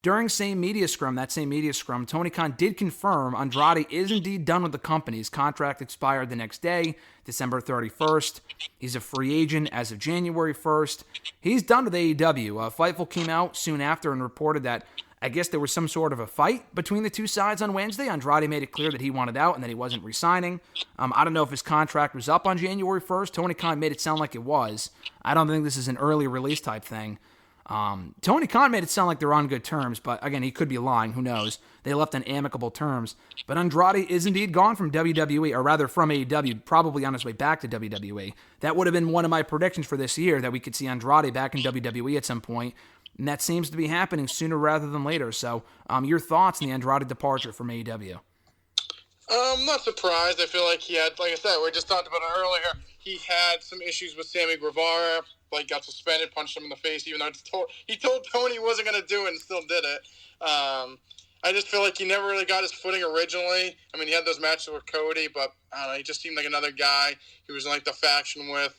During that same media scrum, Tony Khan did confirm Andrade is indeed done with the company. His contract expired the next day, December 31st. He's a free agent as of January 1st. He's done with AEW. Fightful came out soon after and reported that I guess there was some sort of a fight between the two sides on Wednesday. Andrade made it clear that he wanted out and that he wasn't re-signing. I don't know if his contract was up on January 1st. Tony Khan made it sound like it was. I don't think this is an early release type thing. Tony Khan made it sound like they're on good terms, but again, he could be lying. Who knows? They left on amicable terms. But Andrade is indeed gone from WWE, or rather from AEW, probably on his way back to WWE. That would have been one of my predictions for this year, that we could see Andrade back in WWE at some point. And that seems to be happening sooner rather than later. So, your thoughts on the Andrade departure from AEW? I'm not surprised. I feel like he had, like I said, we just talked about it earlier, he had some issues with Sammy Guevara, like got suspended, punched him in the face, even though he told Tony he wasn't going to do it and still did it. I just feel like he never really got his footing originally. I mean, he had those matches with Cody, but I don't know, he just seemed like another guy he was in like the faction with.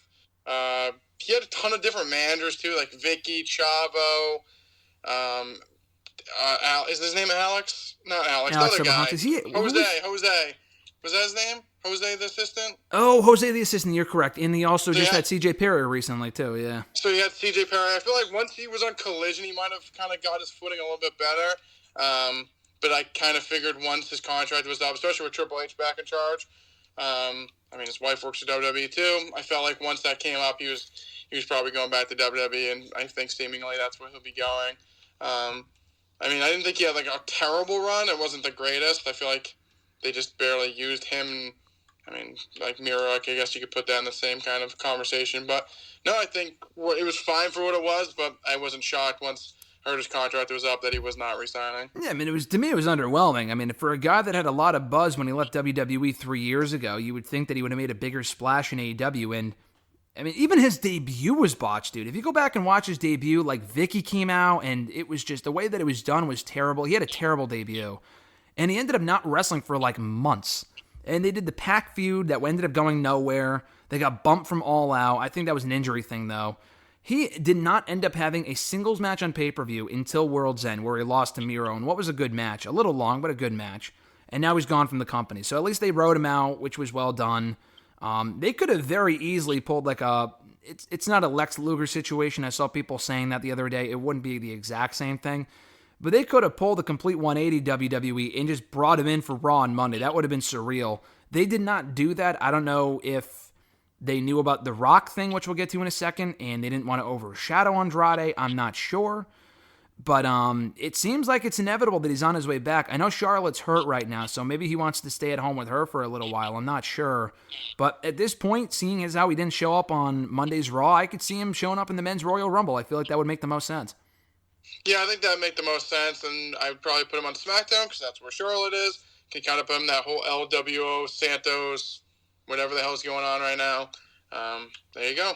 He had a ton of different managers too, like Vicky, Chavo. Is his name Alex? Not Alex. The other guy. Jose. Was that his name? Jose the assistant? Oh, Jose the assistant. You're correct. And he also just had CJ Perry recently too. Yeah. So he had CJ Perry. I feel like once he was on Collision, he might have kind of got his footing a little bit better. But I kind of figured once his contract was up, especially with Triple H back in charge. I mean, his wife works at WWE too. I felt like once that came up, he was probably going back to WWE, and I think seemingly that's where he'll be going. I mean, I didn't think he had like a terrible run. It wasn't the greatest. I feel like they just barely used him. I mean, like Miro, I guess you could put that in the same kind of conversation. But no, I think it was fine for what it was, but I wasn't shocked once I heard his contract was up that he was not re-signing. Yeah, I mean, it was underwhelming. I mean, for a guy that had a lot of buzz when he left WWE 3 years ago, you would think that he would have made a bigger splash in AEW. And I mean, even his debut was botched, dude. If you go back and watch his debut, like Vicky came out, and it was just the way that it was done was terrible. He had a terrible debut, and he ended up not wrestling for like months. And they did the Pac feud that ended up going nowhere. They got bumped from All Out. I think that was an injury thing, though. He did not end up having a singles match on pay-per-view until World's End, where he lost to Miro, and what was a good match. A little long, but a good match. And now he's gone from the company. So at least they wrote him out, which was well done. They could have very easily pulled like a... It's not a Lex Luger situation. I saw people saying that the other day. It wouldn't be the exact same thing. But they could have pulled a complete 180 WWE and just brought him in for Raw on Monday. That would have been surreal. They did not do that. I don't know if they knew about the Rock thing, which we'll get to in a second, and they didn't want to overshadow Andrade. I'm not sure. But it seems like it's inevitable that he's on his way back. I know Charlotte's hurt right now, so maybe he wants to stay at home with her for a little while. I'm not sure. But at this point, seeing as how he didn't show up on Monday's Raw, I could see him showing up in the Men's Royal Rumble. I feel like that would make the most sense. Yeah, I think that would make the most sense, and I would probably put him on SmackDown because that's where Charlotte is. Can kind of put him that whole LWO, Santos, whatever the hell's going on right now. There you go.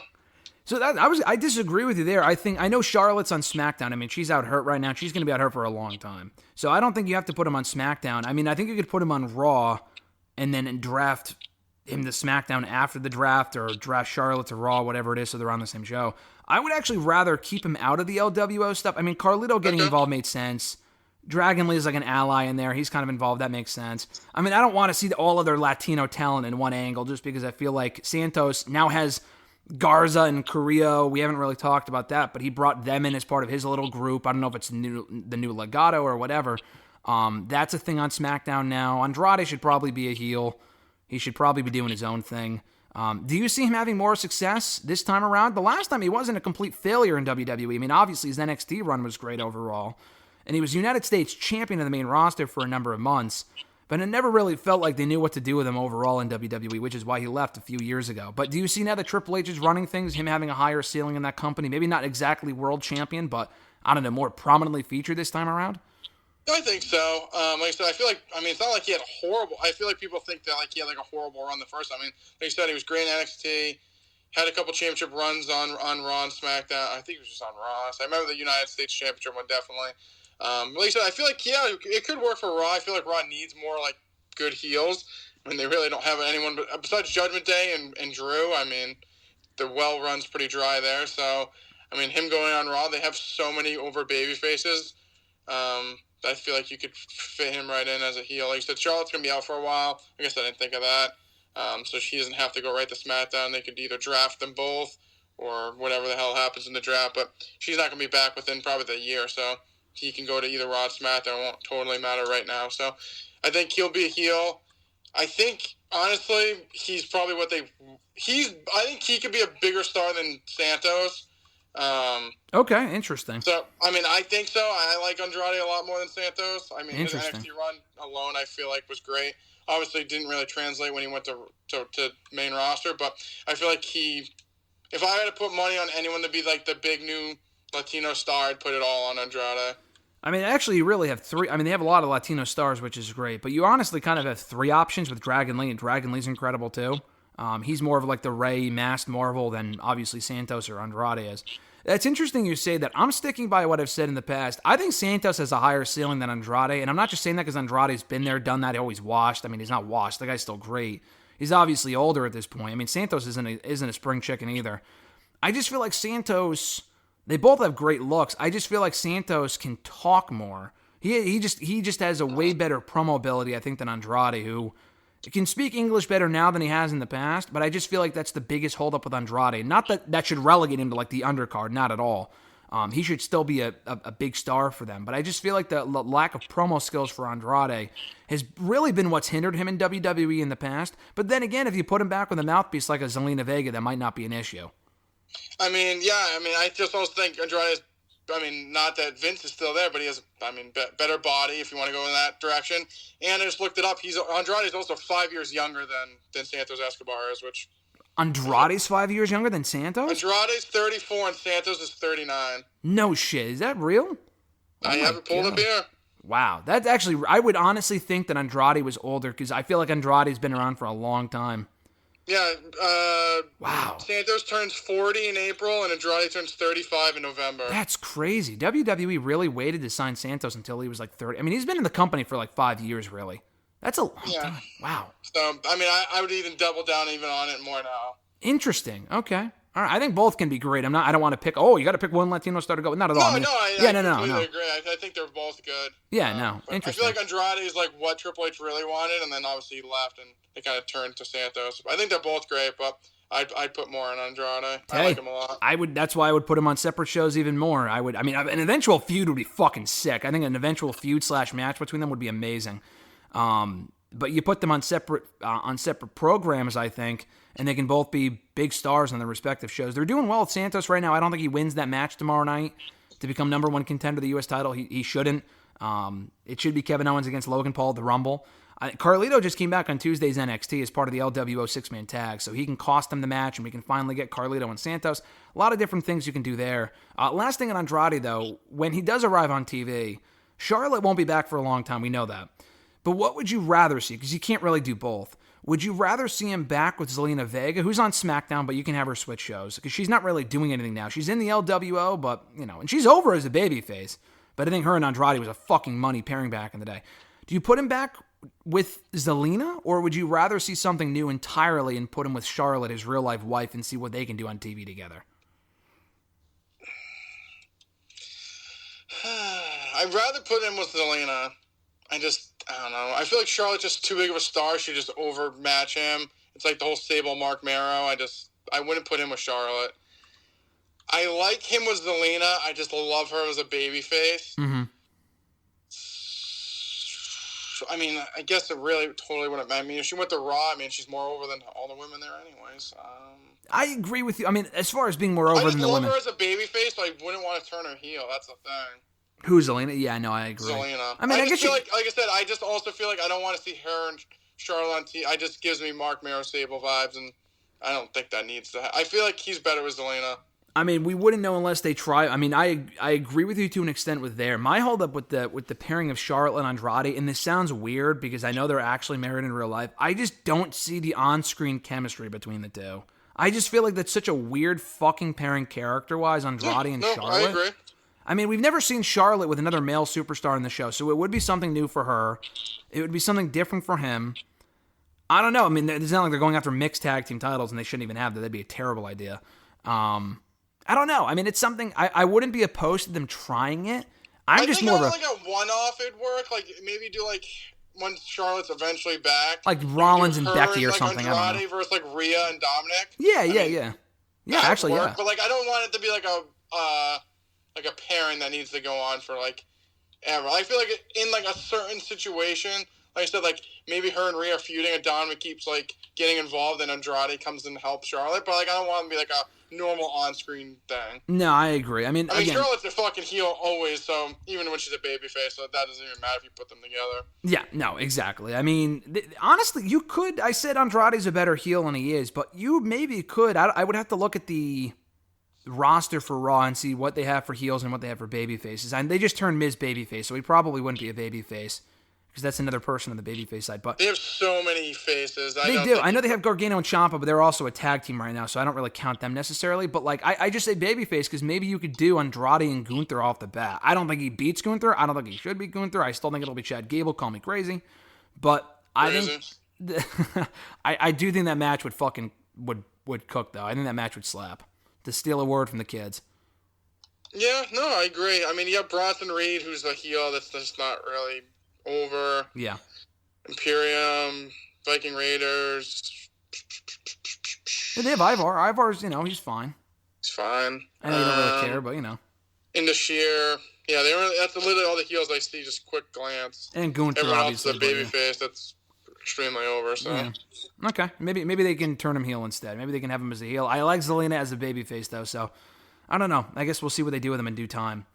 So I disagree with you there. I know Charlotte's on SmackDown. I mean, she's out hurt right now. She's going to be out hurt for a long time. So I don't think you have to put him on SmackDown. I mean, I think you could put him on Raw and then draft him to SmackDown after the draft, or draft Charlotte to Raw, whatever it is, so they're on the same show. I would actually rather keep him out of the LWO stuff. I mean, Carlito getting involved made sense. Dragon Lee is like an ally in there. He's kind of involved. That makes sense. I mean, I don't want to see all other Latino talent in one angle just because I feel like Santos now has Garza and Carrillo. We haven't really talked about that, but he brought them in as part of his little group. I don't know if it's the new Legado or whatever. That's a thing on SmackDown now. Andrade should probably be a heel. He should probably be doing his own thing. Do you see him having more success this time around? The last time he wasn't a complete failure in WWE. I mean, obviously his NXT run was great overall, and he was United States champion of the main roster for a number of months, but it never really felt like they knew what to do with him overall in WWE, which is why he left a few years ago. But do you see now that Triple H is running things, him having a higher ceiling in that company? Maybe not exactly world champion, but, I don't know, more prominently featured this time around? I think so. Like I said, I feel like, I mean, it's not like he had a horrible, I feel like people think that like he had like a horrible run the first time. I mean, like you said, he was great in NXT, had a couple championship runs on Raw and SmackDown. I think it was just on Raw. So I remember the United States Championship one, definitely. Like I said, I feel like, yeah, it could work for Raw. I feel like Raw needs more like good heels. I mean, they really don't have anyone but, besides Judgment Day and Drew. I mean, the well run's pretty dry there. So, I mean, him going on Raw, they have so many over baby faces. I feel like you could fit him right in as a heel. Like you said, Charlotte's going to be out for a while. I guess I didn't think of that. So she doesn't have to go right to SmackDown. They could either draft them both or whatever the hell happens in the draft. But she's not going to be back within probably the year. So he can go to either Raw or SmackDown. It won't totally matter right now. So I think he'll be a heel. I think, honestly, he's probably I think he could be a bigger star than Santos. Okay, interesting. So, I mean, I think so. I like Andrade a lot more than Santos. I mean, his NXT run alone, I feel like, was great. Obviously, it didn't really translate when he went to main roster, but I feel like if I had to put money on anyone to be like the big new Latino star, I'd put it all on Andrade. I mean, actually, you really have three. I mean, they have a lot of Latino stars, which is great, but you honestly kind of have three options with Dragon Lee, and Dragon Lee's incredible too. He's more of like the Rey masked Marvel than obviously Santos or Andrade is. It's interesting you say that. I'm sticking by what I've said in the past. I think Santos has a higher ceiling than Andrade, and I'm not just saying that because Andrade's been there, done that, always washed. I mean, he's not washed. The guy's still great. He's obviously older at this point. I mean, Santos isn't a spring chicken either. I just feel like Santos, they both have great looks. I just feel like Santos can talk more. He just has a way better promo ability, I think, than Andrade, who can speak English better now than he has in the past, but I just feel like that's the biggest holdup with Andrade. Not that should relegate him to like the undercard, not at all. He should still be a big star for them, but I just feel like the lack of promo skills for Andrade has really been what's hindered him in WWE in the past. But then again, if you put him back with a mouthpiece like a Zelina Vega, that might not be an issue. I mean, yeah, I just also think Andrade not that Vince is still there, but he has, better body if you want to go in that direction. And I just looked it up. Andrade is also 5 years younger than Santos Escobar is, which... Andrade's 5 years younger than Santos? Andrade's 34 and Santos is 39. No shit. Is that real? I have it pulled up here. Wow. That's actually... I would honestly think that Andrade was older, because I feel like Andrade's been around for a long time. Yeah, wow. Santos turns 40 in April, and Andrade turns 35 in November. That's crazy. WWE really waited to sign Santos until he was like 30. I mean, he's been in the company for like 5 years, really. That's a long time. Wow. So, I would even double down even on it more now. Interesting. Okay. All right. I think both can be great. I don't want to pick, you got to pick one Latino star to go with. Not at all. I completely agree. I think they're both good. Yeah, interesting. I feel like Andrade is like what Triple H really wanted, and then obviously he left, and they kind of turned to Santos. I think they're both great, but I'd put more on Andrade. I like him a lot. That's why I would put him on separate shows even more. An eventual feud would be fucking sick. I think an eventual feud / match between them would be amazing. But you put them on separate programs, I think, and they can both be big stars on their respective shows. They're doing well with Santos right now. I don't think he wins that match tomorrow night to become number one contender to the U.S. title. He shouldn't. It should be Kevin Owens against Logan Paul at the Rumble. Carlito just came back on Tuesday's NXT as part of the LWO six-man tag, so he can cost them the match, and we can finally get Carlito and Santos. A lot of different things you can do there. Last thing on Andrade, though, when he does arrive on TV, Charlotte won't be back for a long time. We know that. But what would you rather see? Because you can't really do both. Would you rather see him back with Zelina Vega, who's on SmackDown, but you can have her switch shows? Because she's not really doing anything now. She's in the LWO, but, and she's over as a babyface. But I think her and Andrade was a fucking money pairing back in the day. Do you put him back with Zelina, or would you rather see something new entirely and put him with Charlotte, his real-life wife, and see what they can do on TV together? I'd rather put him with Zelina. I don't know. I feel like Charlotte's just too big of a star. She just overmatch him. It's like the whole stable Mark Marrow. I wouldn't put him with Charlotte. I like him with Zelina. I just love her as a babyface. Mm-hmm. I guess it really totally wouldn't. If she went to Raw, she's more over than all the women there anyways. I agree with you. As far as being more over than the women. I just love her as a babyface, but I wouldn't want to turn her heel. That's the thing. Who's Zelina? Yeah, no, I agree. Zelina. I just feel like I said, I just also feel like I don't want to see her and Charlotte on TV. It just gives me Mark Marrow Sable vibes, and I don't think that needs to I feel like he's better with Zelina. We wouldn't know unless they try. I agree with you to an extent with there. My holdup with the pairing of Charlotte and Andrade, and this sounds weird because I know they're actually married in real life, I just don't see the on-screen chemistry between the two. I just feel like that's such a weird fucking pairing character-wise, Andrade and Charlotte. I agree. We've never seen Charlotte with another male superstar in the show, so it would be something new for her. It would be something different for him. I don't know. It's not like they're going after mixed tag team titles, and they shouldn't even have that. That'd be a terrible idea. I don't know. It's something I wouldn't be opposed to them trying it. I'm I just think more of on a like a one-off it'd work. Like maybe do like when Charlotte's eventually back, like do Rollins and her Becky or like something. I don't know. Andrade versus like Rhea and Dominic. Yeah, I yeah, mean, yeah. Yeah, that'd actually, work. yeah. But like I don't want it to be like a pairing that needs to go on for like ever. I feel like in like a certain situation, like I said, like maybe her and Rhea are feuding and Dominic keeps like getting involved and Andrade comes and helps Charlotte. But like I don't want it to be like a normal on-screen thing. No, I agree. I mean, again, Charlotte's a fucking heel always, so even when she's a babyface, so that doesn't even matter if you put them together. yeah, no, exactly. I mean, honestly, you could. I said Andrade's a better heel than he is, but you maybe could. I would have to look at the roster for Raw and see what they have for heels and what they have for babyfaces. And they just turned Miz babyface, so he probably wouldn't be a babyface because that's another person on the babyface side. But they have so many faces. They do. I know they have Gargano and Ciampa, but they're also a tag team right now, so I don't really count them necessarily. But like, I just say babyface because maybe you could do Andrade and Gunther off the bat. I don't think he beats Gunther. I don't think he should beat Gunther. I still think it'll be Chad Gable. Call me crazy, but I think I do think that match would cook though. I think that match would slap. To steal a word from the kids. Yeah, no, I agree. I mean, you have Bronson Reed, who's a heel that's just not really over. Yeah. Imperium, Viking Raiders. Yeah, they have Ivar. Ivar's, he's fine. He's fine. I know you don't really care, but Into Sheer. Yeah, that's literally all the heels I see, just quick glance. And Gunther, everyone obviously. Else is a babyface that's extremely over, so. Yeah. Okay, maybe they can turn him heel instead. Maybe they can have him as a heel. I like Zelina as a babyface, though, so I don't know. I guess we'll see what they do with him in due time.